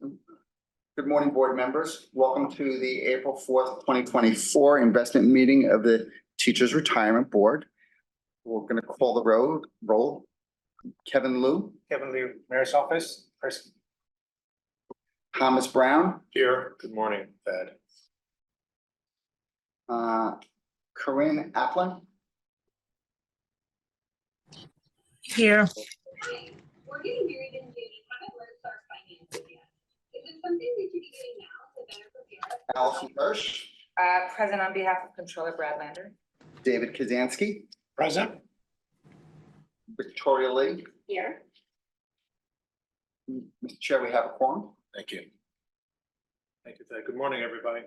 Good morning, board members. Welcome to the April 4th, 2024 investment meeting of the Teachers Retirement Board. We're going to call the roll. Kevin Liu, Mayor's Office. Person. Thomas Brown. Here. Good morning, Ed. Corinne Applin. Here. We're getting married in June and haven't learned our finances yet. Is it something we should be getting now to better prepare? Allison Hirsch. Present on behalf of Controller Bradlander. David Kazansky. Present. Victoria Lee. Here. Mr. Chair, we have a quorum. Thank you. Thank you, Ed. Good morning, everybody.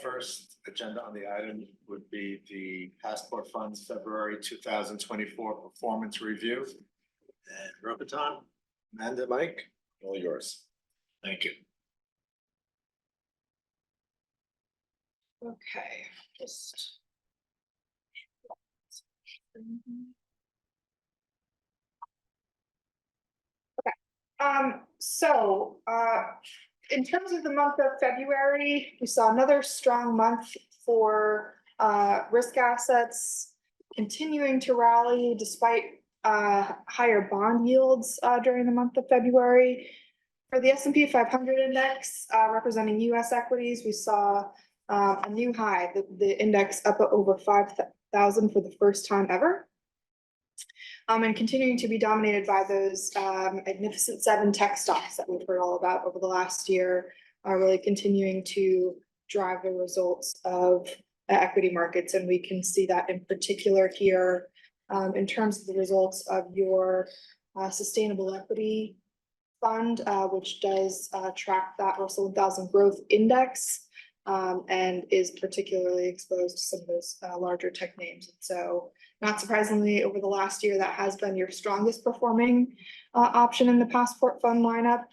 First agenda on the item would be the Passport Funds February 2024 performance review. And Robiton, Amanda, Mike, all yours. Thank you. Okay, just. In terms of the month of February, we saw another strong month for risk assets continuing to rally despite higher bond yields during the month of February. For the S&P 500 index, representing U.S. equities, we saw a new high, the index up over 5,000 for the first time ever. And continuing to be dominated by those magnificent 7 tech stocks that we've heard all about over the last year, are really continuing to drive the results of equity markets. And we can see that in particular here in terms of the results of your sustainable equity fund, which does track that Russell 1000 growth index and is particularly exposed to some of those larger tech names. And so not surprisingly, over the last year, that has been your strongest performing option in the Passport Fund lineup,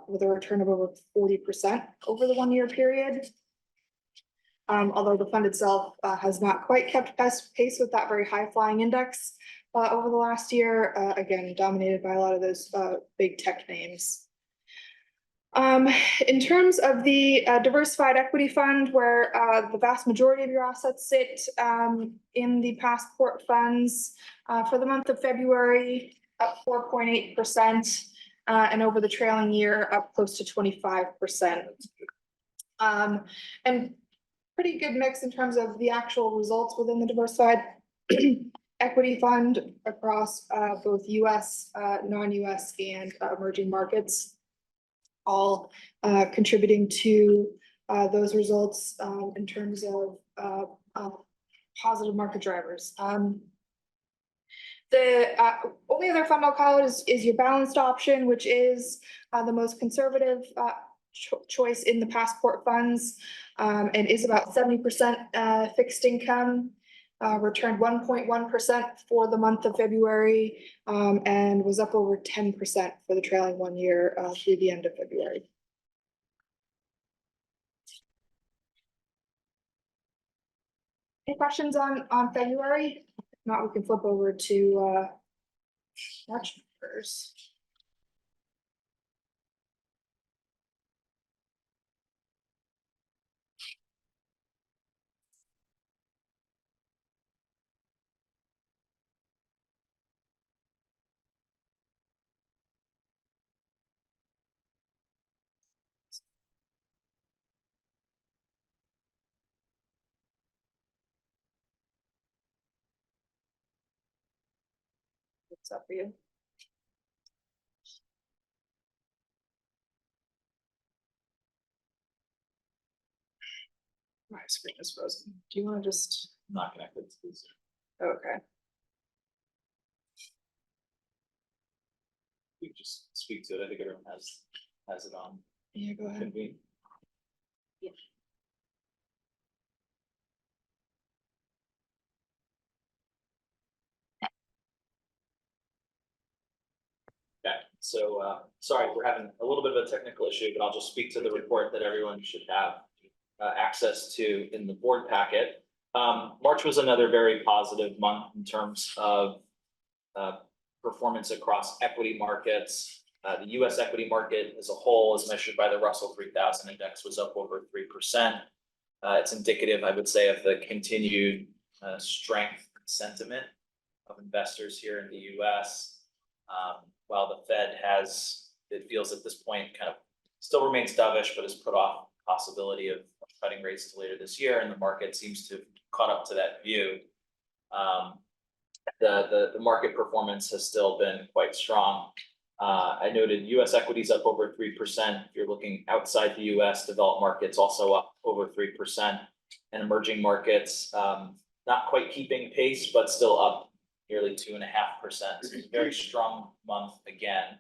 with a return of over 40% over the 1-year period. Although the fund itself has not quite kept pace with that very high flying index over the last year, again, dominated by a lot of those big tech names. In terms of the diversified equity fund, where the vast majority of your assets sit in the Passport funds, for the month of February, up 4.8%, and over the trailing year, up close to 25%. And pretty good mix in terms of the actual results within the diversified equity fund across both US, non-US, and emerging markets, all contributing to those results in terms of positive market drivers. The only other fund I'll call out is your balanced option, which is the most conservative choice in the Passport funds, and is about 70% fixed income. Returned 1.1% for the month of February, and was up over 10% for the trailing 1 year through the end of February. Any questions on February? If not, we can flip over to March numbers. What's up for you? My screen is frozen. Do you want to just Not connected to this. okay? You can just speak to it. I think everyone has it on. Yeah, go ahead. Convene. Okay, so sorry, we're having a little bit of a technical issue, but I'll just speak to the report that everyone should have access to in the board packet. March was another very positive month in terms of performance across equity markets. The US equity market as a whole, as measured by the Russell 3000 index, was up over 3%. It's indicative, I would say, of the continued strength and sentiment of investors here in the US. While the Fed it feels at this point, kind of still remains dovish, but has put off possibility of cutting rates to later this year, and the market seems to have caught up to that view. The market performance has still been quite strong. I noted US equities up over 3%. If you're looking outside the US, developed markets also up over 3%, and emerging markets not quite keeping pace, but still up nearly 2.5%. So it's a very strong month again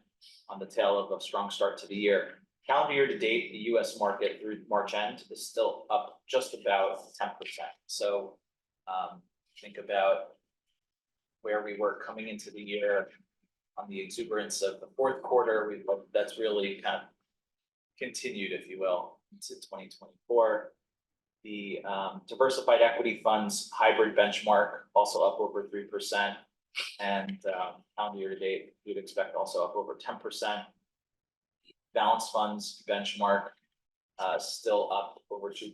on the tail of a strong start to the year. Calendar year to date, the US market through March end is still up just about 10%. So think about where we were coming into the year on the exuberance of the fourth quarter. That's really kind of continued, if you will, into 2024. The diversified equity funds hybrid benchmark also up over 3%, and calendar year to date, you'd expect also up over 10%. Balanced funds benchmark still up over 2%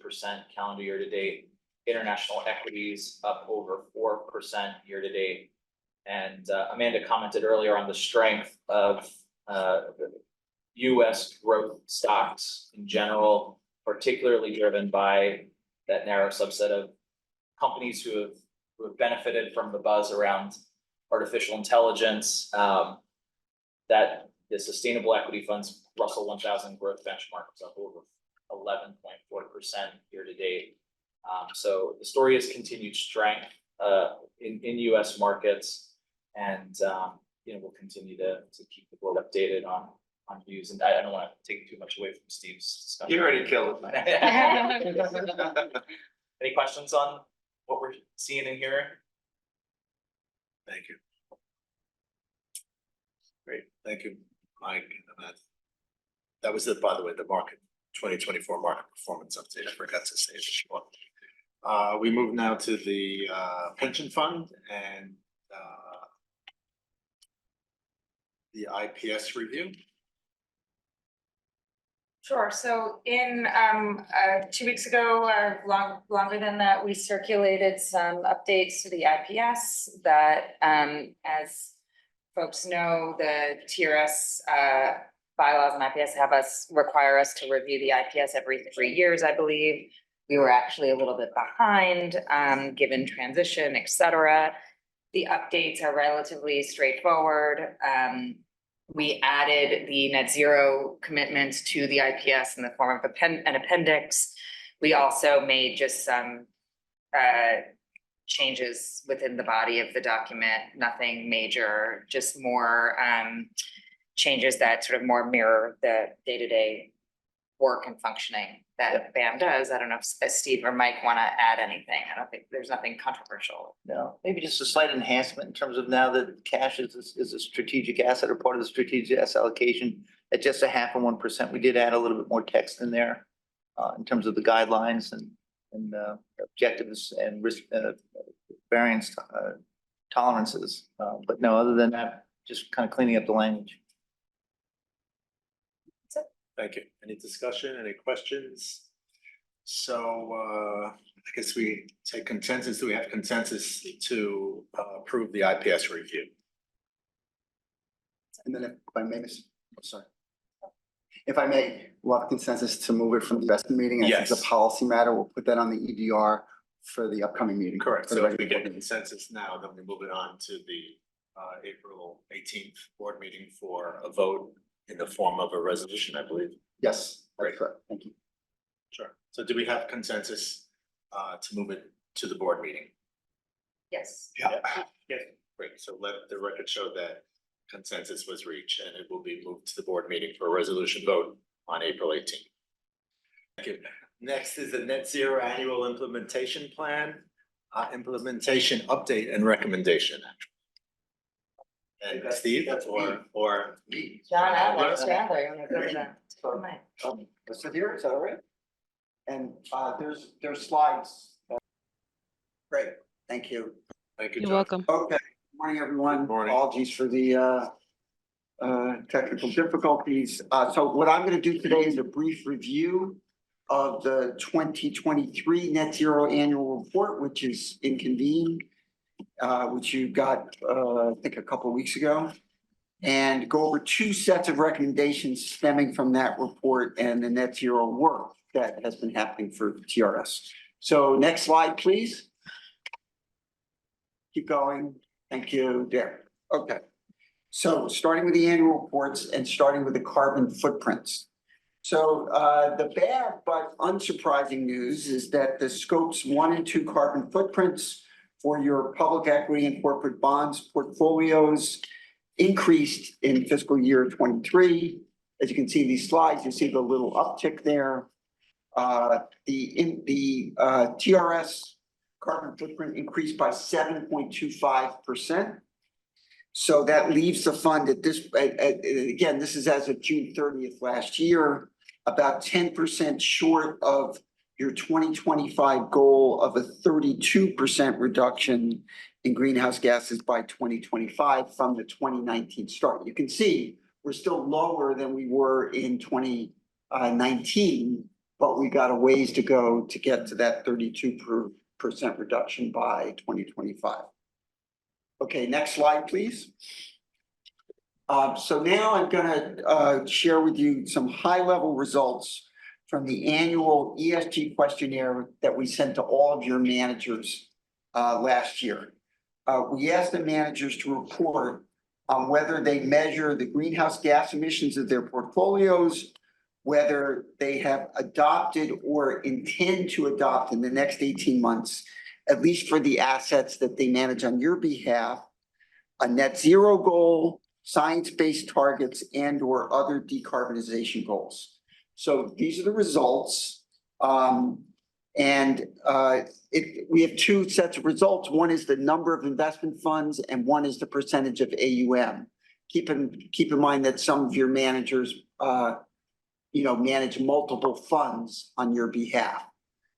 calendar year to date. International equities up over 4% year to date. And Amanda commented earlier on the strength of the US growth stocks in general, particularly driven by that narrow subset of companies who have benefited from the buzz around artificial intelligence. That the sustainable equity funds Russell 1000 growth benchmark was up over 11.4% year to date. So the story has continued strength in US markets, and we'll continue to keep the board updated on views. And I don't want to take too much away from Steve's discussion. You already killed it. Any questions on what we're seeing and hearing? Thank you. Great, thank you, Mike. That was by the way, the market 2024 market performance update. I forgot to say it before. We move now to the pension fund and the IPS review. Sure. So in 2 weeks ago, or longer than that, we circulated some updates to the IPS that, as folks know, the TRS bylaws and IPS require us to review the IPS every 3 years, I believe. We were actually a little bit behind, given transition, et cetera. The updates are relatively straightforward. We added the net zero commitments to the IPS in the form of an appendix. We also made just some changes within the body of the document, nothing major, just more changes that sort of more mirror the day-to-day work and functioning that BAM does. I don't know if Steve or Mike want to add anything. I don't think there's nothing controversial. No, maybe just a slight enhancement in terms of now that cash is a strategic asset or part of the strategic asset allocation at just 0.5% We did add a little bit more text in there in terms of the guidelines and objectives and risk variance tolerances. But no, other than that, just kind of cleaning up the language. Thank you. Any discussion, any questions? So I guess we take consensus. Do we have consensus to approve the IPS review? And then if I may, sorry. If I may, we'll have consensus to move it from the investment meeting. I think it's a policy matter. We'll put that on the EDR for the upcoming meeting. Correct. So if we get consensus now, then we move it on to the April 18th board meeting for a vote in the form of a resolution, I believe. Yes, that's correct. Thank you. Sure. So do we have consensus to move it to the board meeting? Yes. Yeah. Yes. Great. So let the record show that consensus was reached and it will be moved to the board meeting for a resolution vote on April 18th. Thank you. Next is the net zero annual implementation plan, implementation update and recommand. And Steve or John Adler, Mr. Adler, you want to go to that? Let's sit here, is that all right? And there's slides. Great, thank you. thank you, You're John. welcome. Okay, good morning, everyone. Good morning. Apologies for the technical difficulties. So what I'm gonna do today is a brief review of the 2023 net zero annual report, which is in convene, which you got, I think a couple of weeks ago. And go over two sets of recommendations stemming from that report and the net zero work that has been happening for TRS. So next slide, please. Keep going. Thank you, there. Okay. So starting with the annual reports and starting with the carbon footprints. So the bad but unsurprising news is that the scopes 1 and 2 carbon footprints for your public equity and corporate bonds portfolios increased in fiscal year 23. As you can see in these slides, you see the little uptick there. The TRS carbon footprint increased by 7.25%. So that leaves the fund at this, again, this is as of June 30th last year, about 10% short of your 2025 goal of a 32% reduction in greenhouse gases by 2025 from the 2019 start. You can see we're still lower than we were in 2019, but we got a ways to go to get to that 32% reduction by 2025. Okay, next slide, please. So now I'm gonna share with you some high-level results from the annual ESG questionnaire that we sent to all of your managers last year. We asked the managers to report on whether they measure the greenhouse gas emissions of their portfolios, whether they have adopted or intend to adopt in the next 18 months, at least for the assets that they manage on your behalf, a net zero goal, science-based targets, and or other decarbonization goals. So these are the results. We have two sets of results. One is the number of investment funds and one is the percentage of AUM. Keep in mind that some of your managers manage multiple funds on your behalf.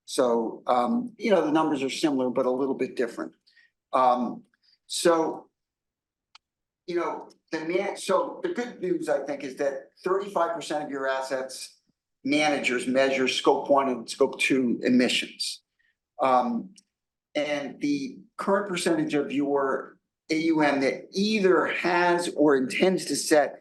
So the numbers are similar, but a little bit different. So the good news, I think, is that 35% of your assets managers measure scope 1 and scope 2 emissions. And the current percentage of your AUM that either has or intends to set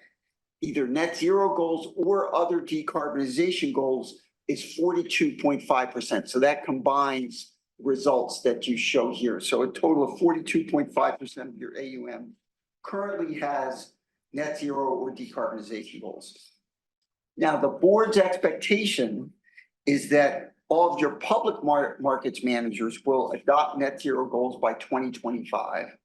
either net zero goals or other decarbonization goals is 42.5%. So that combines results that you show here. So a total of 42.5% of your AUM currently has net zero or decarbonization goals. Now, the board's expectation is that all of your public markets managers will adopt net zero goals by 2025,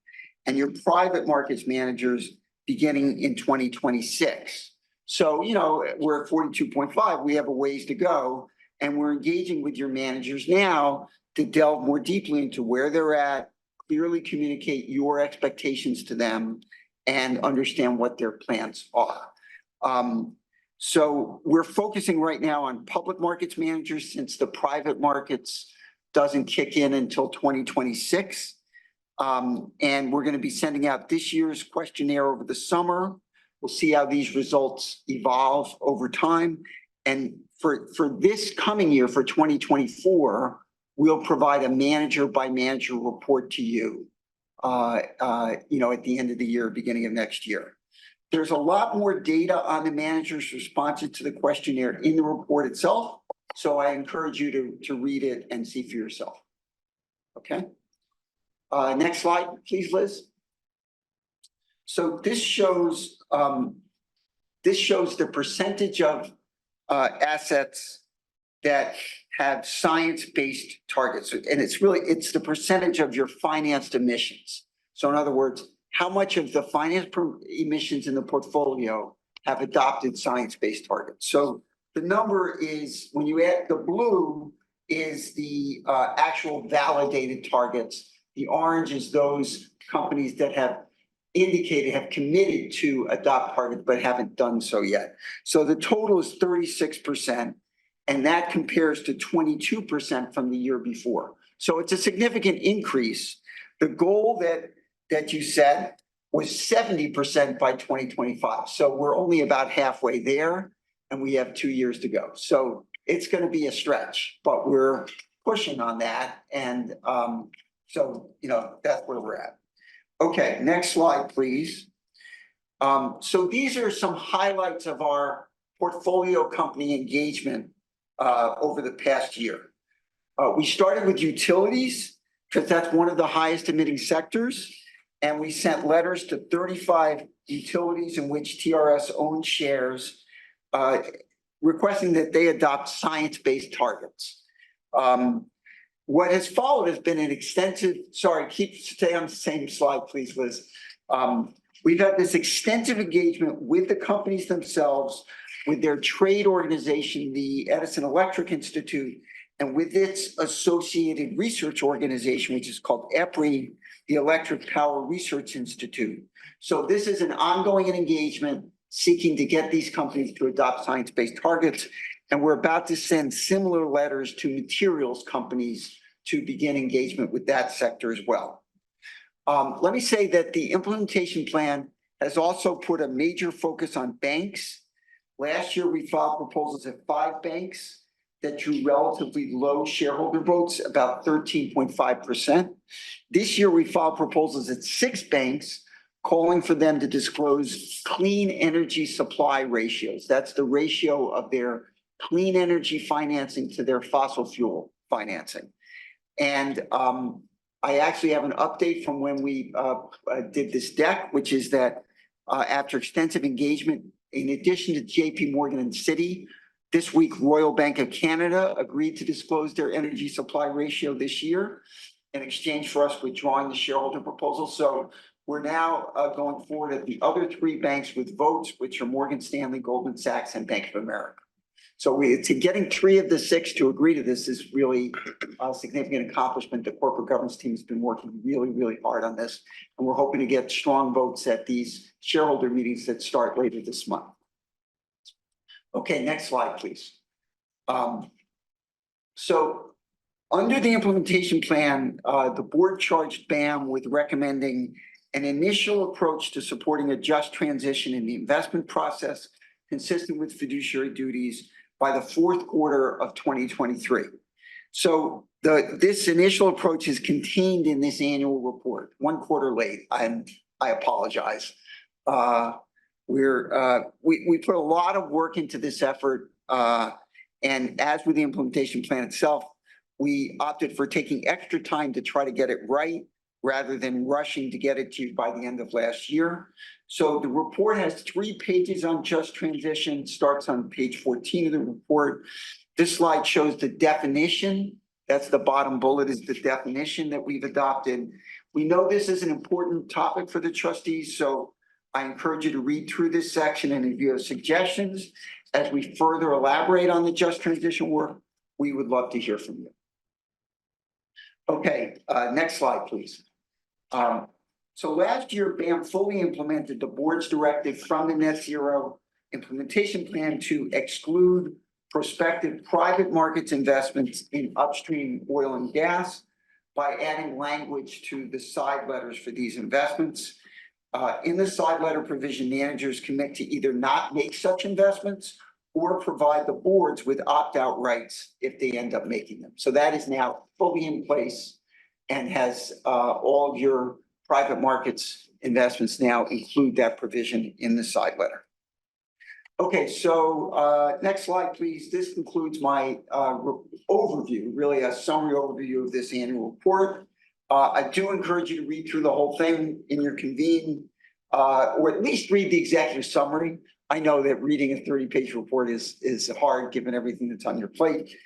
and your private markets managers beginning in 2026. So, we're at 42.5, we have a ways to go, and we're engaging with your managers now to delve more deeply into where they're at, clearly communicate your expectations to them, and understand what their plans are. So we're focusing right now on public markets managers since the private markets doesn't kick in until 2026. And we're going to be sending out this year's questionnaire over the summer. We'll see how these results evolve over time. And for this coming year, for 2024, we'll provide a manager by manager report to you, at the end of the year, beginning of next year. There's a lot more data on the manager's responses to the questionnaire in the report itself. So I encourage you to read it and see for yourself. Okay. Next slide, please, Liz. So this shows the percentage of assets that have science-based targets. And it's the percentage of your financed emissions. So in other words, how much of the finance emissions in the portfolio have adopted science-based targets? So the number is, when you add the blue, is the actual validated targets. The orange is those companies that have committed to adopt targets but haven't done so yet. So the total is 36%, and that compares to 22% from the year before. So it's a significant increase. The goal that you set was 70% by 2025. So we're only about halfway there and we have 2 years to go. So it's going to be a stretch, but we're pushing on that. And so, that's where we're at. Okay, next slide, please. So these are some highlights of our portfolio company engagement over the past year. We started with utilities because that's one of the highest emitting sectors. And we sent letters to 35 utilities in which TRS owns shares, requesting that they adopt science-based targets. What has followed has been an extensive, stay on the same slide, please, Liz. We've had this extensive engagement with the companies themselves, with their trade organization, the Edison Electric Institute, and with its associated research organization, which is called EPRI, the Electric Power Research Institute. So this is an ongoing engagement seeking to get these companies to adopt science-based targets. And we're about to send similar letters to materials companies to begin engagement with that sector as well. Let me say that the implementation plan has also put a major focus on banks. Last year, we filed proposals at 5 banks that drew relatively low shareholder votes, about 13.5%. This year, we filed proposals at 6 banks, calling for them to disclose clean energy supply ratios. That's the ratio of their clean energy financing to their fossil fuel financing. And I actually have an update from when we did this deck, which is that after extensive engagement, in addition to JP Morgan and Citi, this week, Royal Bank of Canada agreed to disclose their energy supply ratio this year in exchange for us withdrawing the shareholder proposal. So we're now going forward at the other 3 banks with votes, which are Morgan Stanley, Goldman Sachs, and Bank of America. So getting 3 of the 6 to agree to this is really a significant accomplishment. The corporate governance team has been working really, really hard on this, and we're hoping to get strong votes at these shareholder meetings that start later this month. Okay, next slide, please. So under the implementation plan, the board charged BAM with recommending an initial approach to supporting a just transition in the investment process consistent with fiduciary duties by the 4th quarter of 2023. So this initial approach is contained in this annual report, 1 quarter late, and I apologize. We put a lot of work into this effort, and as with the implementation plan itself, we opted for taking extra time to try to get it right rather than rushing to get it to you by the end of last year. So the report has 3 pages on just transition, starts on page 14 of the report. This slide shows the definition. That's the bottom bullet, is the definition that we've adopted. We know this is an important topic for the trustees, so I encourage you to read through this section, and if you have suggestions as we further elaborate on the just transition work, we would love to hear from you. Okay, next slide, please. So last year, BAM fully implemented the board's directive from the net zero implementation plan to exclude prospective private markets investments in upstream oil and gas by adding language to the side letters for these investments. In the side letter provision, managers commit to either not make such investments or provide the boards with opt-out rights if they end up making them. So that is now fully in place and has all of your private markets investments now include that provision in the side letter. Okay, so next slide, please. This concludes my overview, really a summary overview of this annual report. I do encourage you to read through the whole thing in your convene, or at least read the executive summary. I know that reading a 30-page report is hard given everything that's on your plate.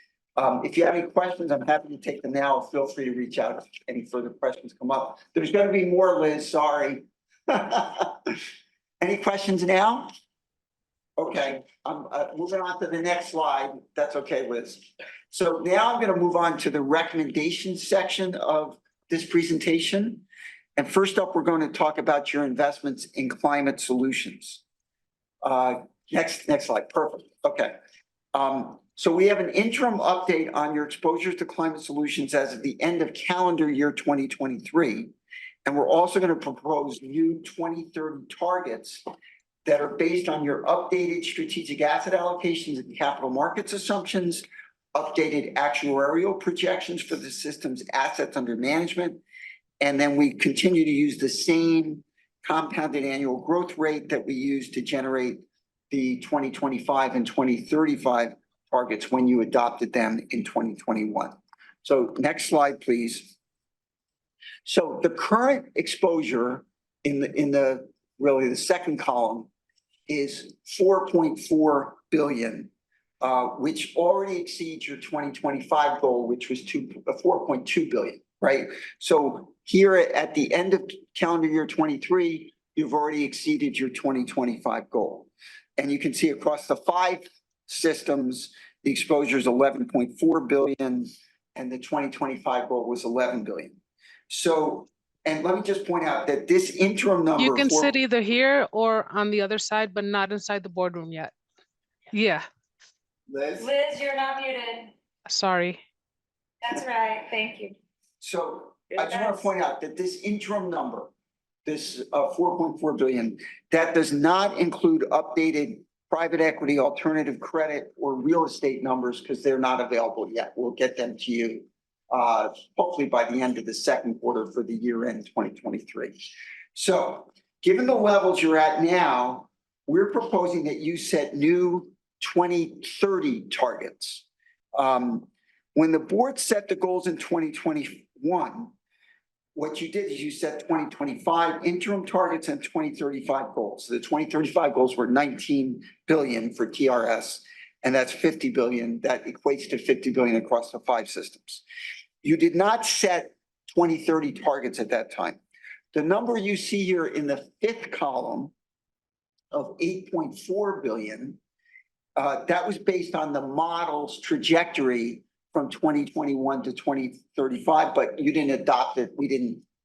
If you have any questions, I'm happy to take them now. Feel free to reach out if any further questions come up. There's going to be more, Liz, sorry. Any questions now? Okay, I'm moving on to the next slide. That's okay, Liz. So now I'm going to move on to the recommendations section of this presentation. And first up, we're going to talk about your investments in climate solutions. Next slide, perfect, okay. So we have an interim update on your exposures to climate solutions as of the end of calendar year 2023. And we're also going to propose new 2030 targets that are based on your updated strategic asset allocations and capital markets assumptions, updated actuarial projections for the system's assets under management. And then we continue to use the same compounded annual growth rate that we use to generate the 2025 and 2035 targets when you adopted them in 2021. So next slide, please. So the current exposure in the really the second column is 4.4 billion, which already exceeds your 2025 goal, which was 4.2 billion, right? So here at the end of calendar year 23, you've already exceeded your 2025 goal. And you can see across the 5 systems, the exposure is 11.4 billion and the 2025 goal was 11 billion. So, and let me just point out that this interim number. You can sit either here or on the other side, but not inside the boardroom yet. Yeah, Liz? Liz, you're not muted. sorry. That's right. Thank you. So I just want to point out that this interim number, this 4.4 billion, that does not include updated private equity, alternative credit, or real estate numbers because they're not available yet. We'll get them to you hopefully by the end of the second quarter for the year end 2023. So given the levels you're at now, we're proposing that you set new 2030 targets. When the board set the goals in 2021, what you did is you set 2025 interim targets and 2035 goals. So the 2035 goals were 19 billion for TRS, and that's 50 billion. That equates to 50 billion across the 5 systems. You did not set 2030 targets at that time. The number you see here in the 5th column of 8.4 billion, that was based on the model's trajectory from 2021 to 2035, but you didn't adopt it.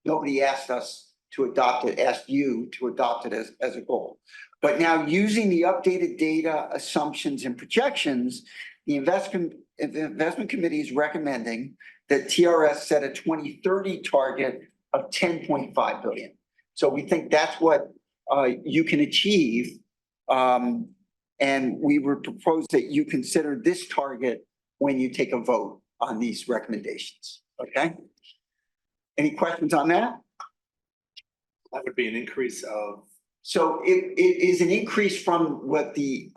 Nobody asked us to adopt it, asked you to adopt it as a goal. But now using the updated data, assumptions, and projections, the investment committee is recommending that TRS set a 2030 target of 10.5 billion. So we think that's what you can achieve. And we would propose that you consider this target when you take a vote on these recommendations, okay? Any questions on that? That would be an increase of. So it is an increase from what the,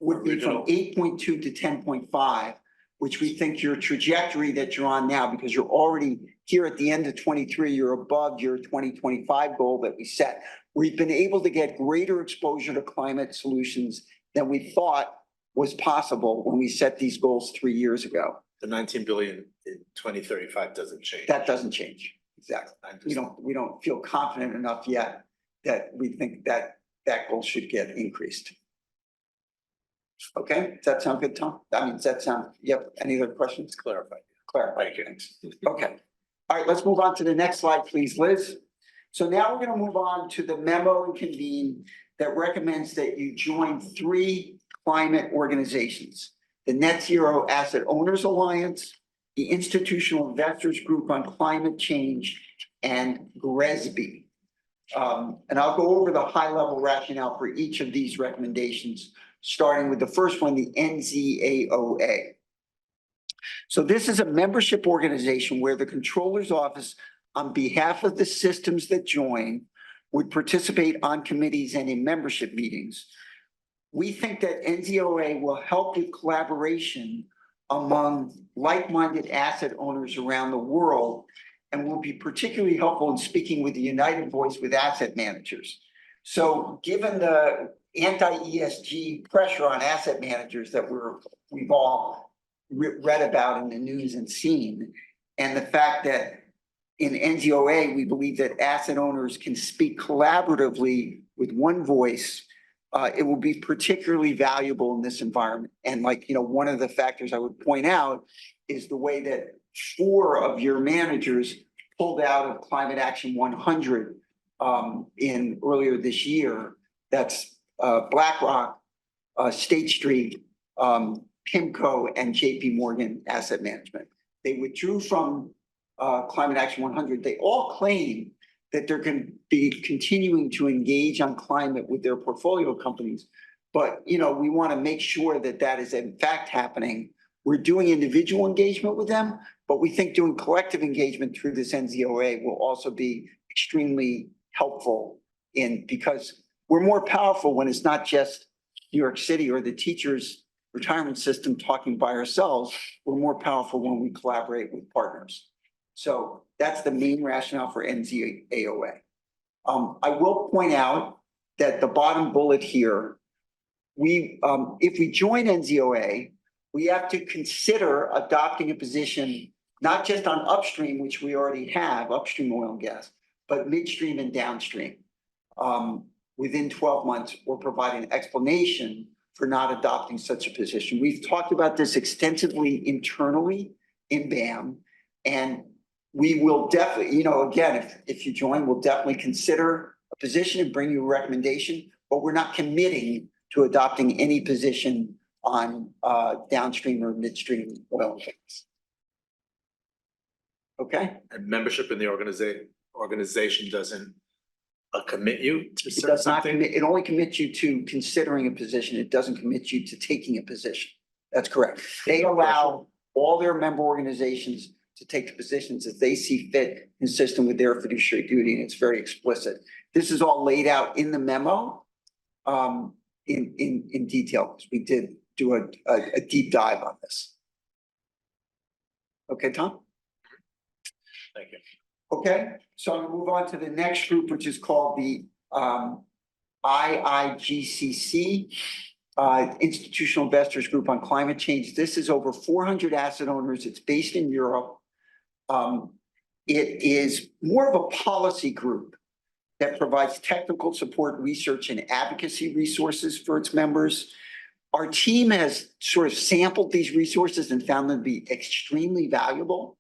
would be from Original. 8.2 to 10.5, which we think your trajectory that you're on now, because you're already here at the end of 23, you're above your 2025 goal that we set. We've been able to get greater exposure to climate solutions than we thought was possible when we set these goals 3 years ago. The 19 billion in 2035 doesn't change. That doesn't change, exactly. I understand. We don't feel confident enough yet that we think that that goal should get increased. Okay, does that sound good, Tom? I mean, does that sound, yep, any other questions? Clarified. Clarify. Thank you. Thanks. Okay. All right, let's move on to the next slide, please, Liz. So now we're going to move on to the memo and convene that recommends that you join 3 climate organizations: the Net Zero Asset Owners Alliance, the Institutional Investors Group on Climate Change, and GRESB. And I'll go over the high-level rationale for each of these recommendations, starting with the first one, the NZAOA. So this is a membership organization where the Controller's Office, on behalf of the systems that join, would participate on committees and in membership meetings. We think that NZAOA will help with collaboration among like-minded asset owners around the world and will be particularly helpful in speaking with the united voice with asset managers. So given the anti-ESG pressure on asset managers that we've all read about in the news and seen, and the fact that in NZAOA, we believe that asset owners can speak collaboratively with one voice, it will be particularly valuable in this environment. And one of the factors I would point out is the way that 4 of your managers pulled out of Climate Action 100 in earlier this year. That's BlackRock, State Street, PIMCO, and JP Morgan Asset Management. They withdrew from Climate Action 100. They all claim that they're going to be continuing to engage on climate with their portfolio companies. But, you know, we want to make sure that that is in fact happening. We're doing individual engagement with them, but we think doing collective engagement through this NZOA will also be extremely helpful because we're more powerful when it's not just New York City or the teachers' retirement system talking by ourselves. We're more powerful when we collaborate with partners. So that's the main rationale for NZAOA. I will point out that the bottom bullet here, if we join NZOA, we have to consider adopting a position not just on upstream, which we already have, upstream oil and gas, but midstream and downstream within 12 months, or provide an explanation for not adopting such a position. We've talked about this extensively internally in BAM, and we will definitely, you know, again, if you join, we'll definitely consider a position and bring you a recommendation, but we're not committing to adopting any position on downstream or midstream oil and gas. Okay? And membership in the organization doesn't commit you to It does not something? commit, it only commits you to considering a position. It doesn't commit you to taking a position. That's correct. They allow all their member organizations to take the positions as they see fit, consistent with their fiduciary duty, and it's very explicit. This is all laid out in the memo in detail, because we did do a deep dive on this. Okay, Tom? Thank you. Okay, so I'm gonna move on to the next group, which is called the IIGCC, Institutional Investors Group on Climate Change. This is over 400 asset owners. It's based in Europe. It is more of a policy group that provides technical support, research, and advocacy resources for its members. Our team has sort of sampled these resources and found them to be extremely valuable.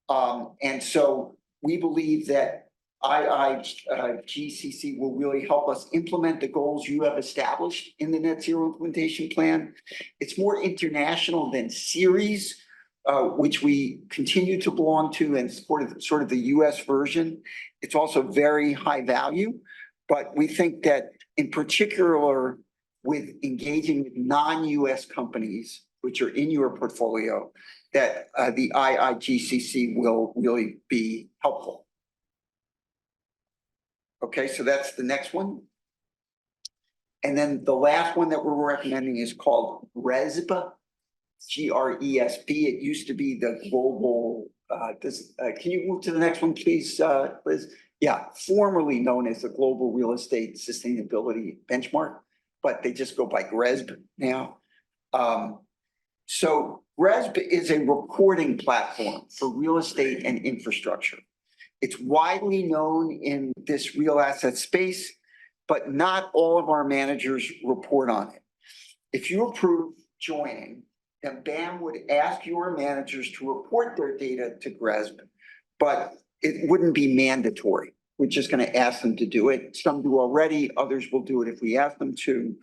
And so we believe that IIGCC will really help us implement the goals you have established in the net zero implementation plan. It's more international than Ceres, which we continue to belong to and sort of the US version. It's also very high value, but we think that in particular with engaging with non-US companies, which are in your portfolio, that the IIGCC will really be helpful. Okay, so that's the next one. And then the last one that we're recommending is called GRESB, GRESB. It used to be the global, can you move to the next one, please, Liz? Yeah, formerly known as the Global Real Estate Sustainability Benchmark, but they just go by GRESB now. So GRESB is a reporting platform for real estate and infrastructure. It's widely known in this real asset space, but not all of our managers report on it. If you approve joining, then BAM would ask your managers to report their data to GRESB, but it wouldn't be mandatory. We're just going to ask them to do it. Some do already, others will do it if we ask them to.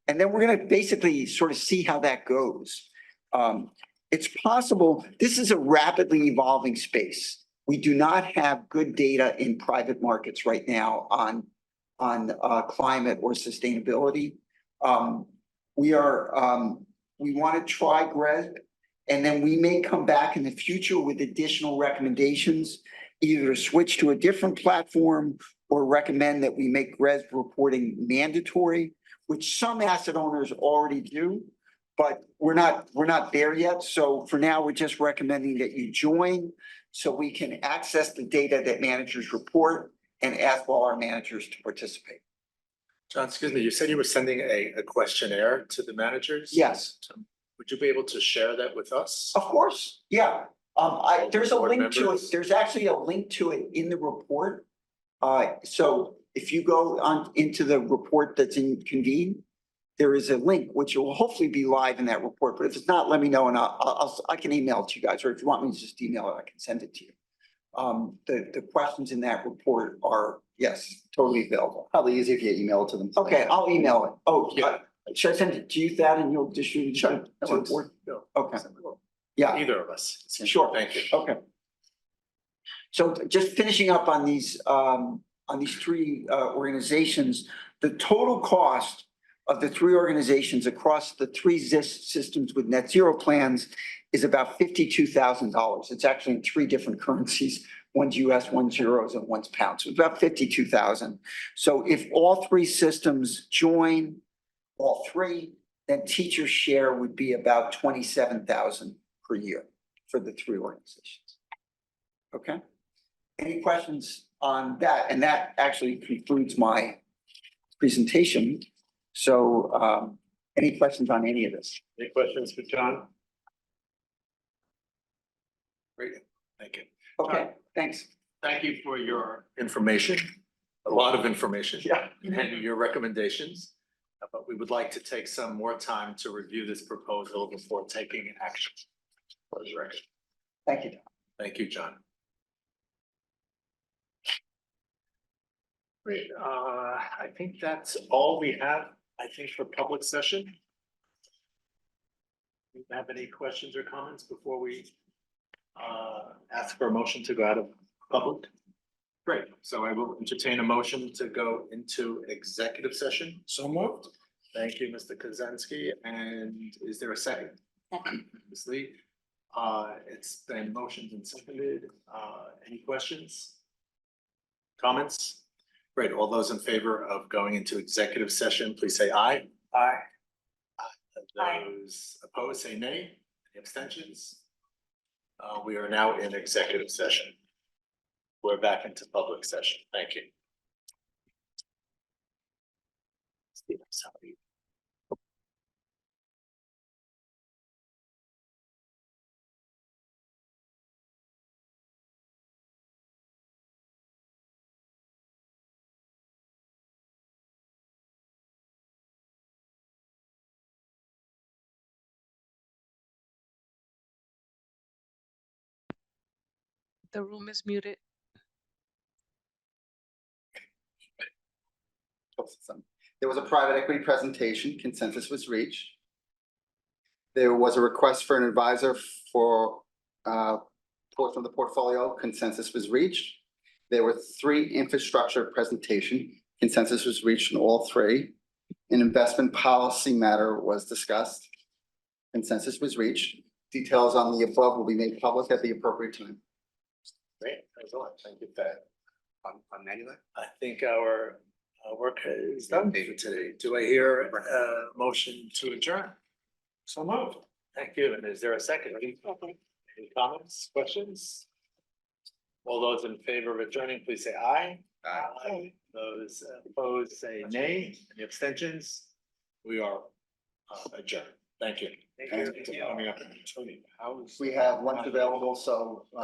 And then we're going to basically sort of see how that goes. It's possible, this is a rapidly evolving space. We do not have good data in private markets right now on climate or sustainability. We want to try GRESB, and then we may come back in the future with additional recommendations, either switch to a different platform or recommend that we make GRESB reporting mandatory, which some asset owners already do, but we're not there yet. So for now, we're just recommending that you join so we can access the data that managers report and ask all our managers to participate. John, excuse me, you said you were sending a questionnaire to the managers? Yes. Would you be able to share that with us? Of course, yeah. There's a Board link to it. members? There's actually a link to it in the report. So if you go on into the report that's in Convene, there is a link which will hopefully be live in that report. But if it's not, let me know and I can email it to you guys, or if you want me to just email it, I can send it to you. The questions in that report are, yes, totally available. Probably easier if you email it to them. Okay, I'll email it. Oh, Yeah. Should I send it to you, Thad, and you'll distribute it to the board? No. Okay. Yeah, Either of us. sure. Thank you. Okay. So just finishing up on these on these three organizations, the total cost of the three organizations across the three systems with net zero plans is about $52,000. It's actually in three different currencies. One's US, one's euros, and one's pounds. So it's about 52,000. So if all three systems join, all three, then teacher share would be about 27,000 per year for the three organizations. Okay? Any questions on that? And that actually concludes my presentation. So any questions on any of this? Any questions for John? Great, thank you. Okay, thanks. Thank you for your information, a lot of information. Yeah. And your recommendations. But we would like to take some more time to review this proposal before taking action. For the record. Thank you. Thank you, John. Great, I think that's all we have, I think, for public session. Do you have any questions or comments before we ask for a motion to go out of public? Great, so I will entertain a motion to go into executive session. So moved. Thank you, Mr. Kozenski, and is there a second? Second. Ms. Lee, it's been motioned and seconded, any questions? Comments? Great, all those in favor of going into executive session, please say aye. Aye. Aye. Those opposed, say nay. Any abstentions? We are now in executive session. We're back into public session. Thank you. Steve, I'm sorry. The room is muted. There was a private equity presentation, consensus was reached. There was a request for an advisor for portion of the portfolio, consensus was reached. There were three infrastructure presentation, consensus was reached in all three. An investment policy matter was discussed. Consensus was reached. Details on the above will be made public at the appropriate time. Great, thanks a lot. Thank you, Pat. On Manuel? I think our work is done for today. Do I hear a motion to adjourn? So moved. Thank you. And is there a second? Any comments, questions? All those in favor of adjourning, please say aye. Aye. Those opposed, say nay. Any abstentions? We are adjourned. Thank you. Thank you. Coming up. We have lunch available, so